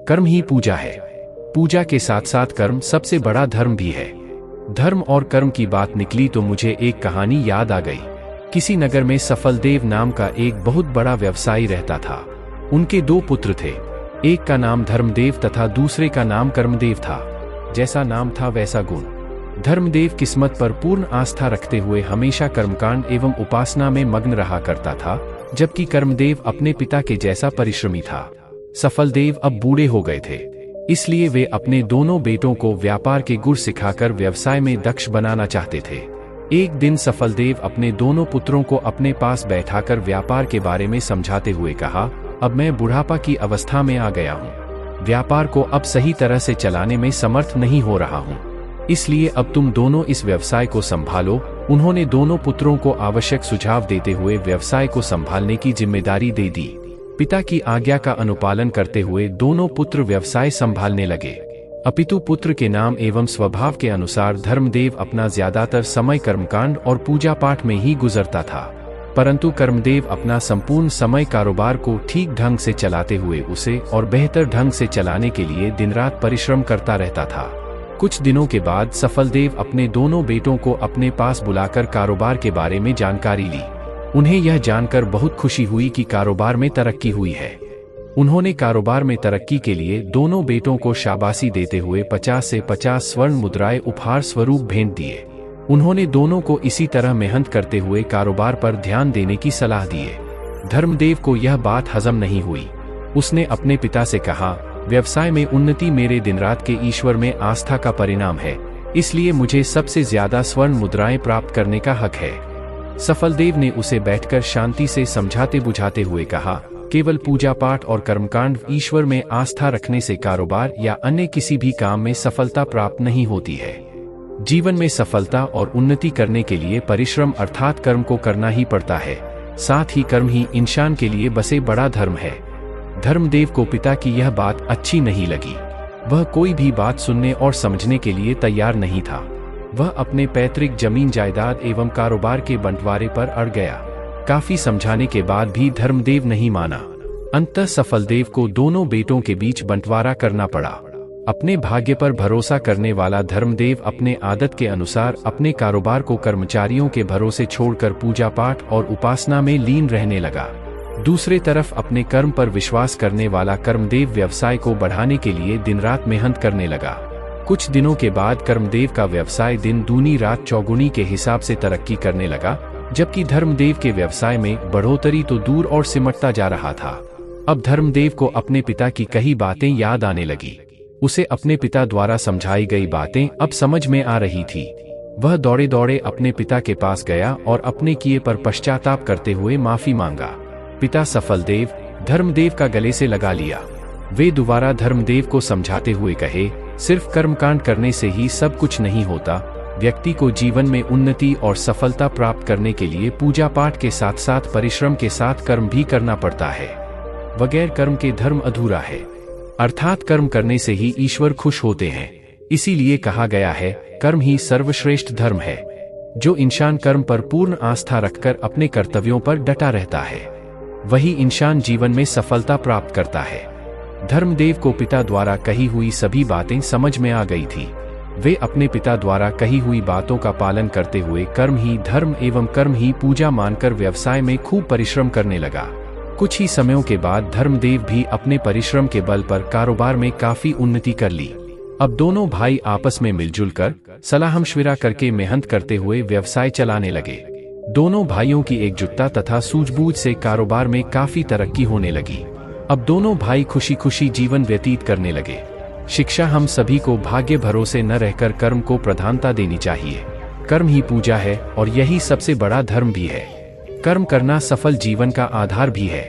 कर्म ही पूजा है। पूजा के साथ साथ कर्म सबसे बड़ा धर्म भी है। धर्म और कर्म की बात निकली तो मुझे एक कहानी याद आ गई। किसी नगर में सफलदेव नाम का एक बहुत बड़ा व्यवसायी रहता था। उनके 2 पुत्र थे। एक का नाम धर्मदेव तथा दूसरे का नाम कर्मदेव था। जैसा नाम था वैसा गुण। धर्मदेव किस्मत पर पूर्ण आस्था रखते हुए हमेशा कर्मकांड एवं उपासना में मग्न रहा करता था, जबकि कर्मदेव अपने पिता के जैसा परिश्रमी था। सफलदेव अब बूढ़े हो गए थे, इसलिए वे अपने दोनों बेटों को व्यापार के गुर सिखाकर व्यवसाय में दक्ष बनाना चाहते थे। एक दिन सफलदेव अपने दोनों पुत्रों को अपने पास बैठाकर व्यापार के बारे में समझाते हुए कहा, अब मैं बुढ़ापा की अवस्था में आ गया हूँ। व्यापार को अब सही तरह से चलाने में समर्थ नहीं हो रहा हूँ, इसलिए अब तुम दोनों इस व्यवसाय को संभालो। उन्होंने दोनों पुत्रों को आवश्यक सुझाव देते हुए व्यवसाय को संभालने की जिम्मेदारी दे दी। पिता की आज्ञा का अनुपालन करते हुए दोनों पुत्र व्यवसाय संभालने लगे। अपितु पुत्र के नाम एवं स्वभाव के अनुसार धर्मदेव अपना ज्यादातर समय कर्मकांड और पूजा पाठ में ही गुजरता था, परंतु कर्मदेव अपना संपूर्ण समय कारोबार को ठीक ढंग से चलाते हुए उसे और बेहतर ढंग से चलाने के लिए दिन रात परिश्रम करता रहता था। कुछ दिनों के बाद सफलदेव अपने दोनों बेटों को अपने पास बुलाकर कारोबार के बारे में जानकारी ली। उन्हें यह जानकर बहुत खुशी हुई कि कारोबार में तरक्की हुई है। उन्होंने कारोबार में तरक्की के लिए दोनों बेटों को शाबाशी देते हुए 50 से 50 स्वर्ण मुद्राएं उपहार स्वरूप भेंट दिए। उन्होंने दोनों को इसी तरह मेहनत करते हुए कारोबार पर ध्यान देने की सलाह दिए। धर्मदेव को यह बात हजम नहीं हुई। उसने अपने पिता से कहा, व्यवसाय में उन्नति मेरे दिन रात के ईश्वर में आस्था का परिणाम है, इसलिए मुझे सबसे ज्यादा स्वर्ण मुद्राएं प्राप्त करने का हक है। सफलदेव ने उसे बैठकर शांति से समझाते बुझाते हुए कहा, केवल पूजा पाठ और कर्मकांड ईश्वर में आस्था रखने से कारोबार या अन्य किसी भी काम में सफलता प्राप्त नहीं होती है। जीवन में सफलता और उन्नति करने के लिए परिश्रम अर्थात कर्म को करना ही पड़ता है। साथ ही कर्म ही इंसान के लिए बसे बड़ा धर्म है। धर्मदेव को पिता की यह बात अच्छी नहीं लगी। वह कोई भी बात सुनने और समझने के लिए तैयार नहीं था। वह अपने पैतृक जमीन जायदाद एवं कारोबार के बंटवारे पर अड़ गया। काफी समझाने के बाद भी धर्मदेव नहीं माना। अंततः सफलदेव को दोनों बेटों के बीच बंटवारा करना पड़ा। अपने भाग्य पर भरोसा करने वाला धर्मदेव अपने आदत के अनुसार अपने कारोबार को कर्मचारियों के भरोसे छोड़कर पूजा पाठ और उपासना में लीन रहने लगा। दूसरे तरफ अपने कर्म पर विश्वास करने वाला कर्मदेव व्यवसाय को बढ़ाने के लिए दिन रात मेहनत करने लगा। कुछ दिनों के बाद कर्मदेव का व्यवसाय दिन दूनी रात चौगुनी के हिसाब से तरक्की करने लगा, जबकि धर्मदेव के व्यवसाय में बढ़ोतरी तो दूर और सिमटता जा रहा था। अब धर्मदेव को अपने पिता की कही बातें याद आने लगी। उसे अपने पिता द्वारा समझाई गई बातें अब समझ में आ रही थी। वह दौड़े दौड़े अपने पिता के पास गया और अपने किए पर पश्चाताप करते हुए माफी मांगा। पिता सफलदेव धर्मदेव का गले से लगा लिया। वे दोबारा धर्मदेव को समझाते हुए कहे, सिर्फ कर्मकांड करने से ही सब कुछ नहीं होता। व्यक्ति को जीवन में उन्नति और सफलता प्राप्त करने के लिए पूजा पाठ के साथ साथ परिश्रम के साथ कर्म भी करना पड़ता है। बगैर कर्म के धर्म अधूरा है, अर्थात कर्म करने से ही ईश्वर खुश होते हैं। इसीलिए कहा गया है, कर्म ही सर्वश्रेष्ठ धर्म है। जो इंसान कर्म पर पूर्ण आस्था रखकर अपने कर्तव्यों पर डटा रहता है, वही इंसान जीवन में सफलता प्राप्त करता है। धर्मदेव को पिता द्वारा कही हुई सभी बातें समझ में आ गई थी। वे अपने पिता द्वारा कही हुई बातों का पालन करते हुए कर्म ही धर्म एवं कर्म ही पूजा मानकर व्यवसाय में खूब परिश्रम करने लगा। कुछ ही समयों के बाद धर्मदेव भी अपने परिश्रम के बल पर कारोबार में काफी उन्नति कर ली। अब दोनों भाई आपस में मिलजुल कर सलाह मशविरा करके मेहनत करते हुए व्यवसाय चलाने लगे। दोनों भाइयों की एकजुटता तथा सूझबूझ से कारोबार में काफी तरक्की होने लगी। अब दोनों भाई खुशी खुशी जीवन व्यतीत करने लगे। शिक्षा हम सभी को भाग्य भरोसे न रहकर कर्म को प्रधानता देनी चाहिए। कर्म ही पूजा है और यही सबसे बड़ा धर्म भी है। कर्म करना सफल जीवन का आधार भी है।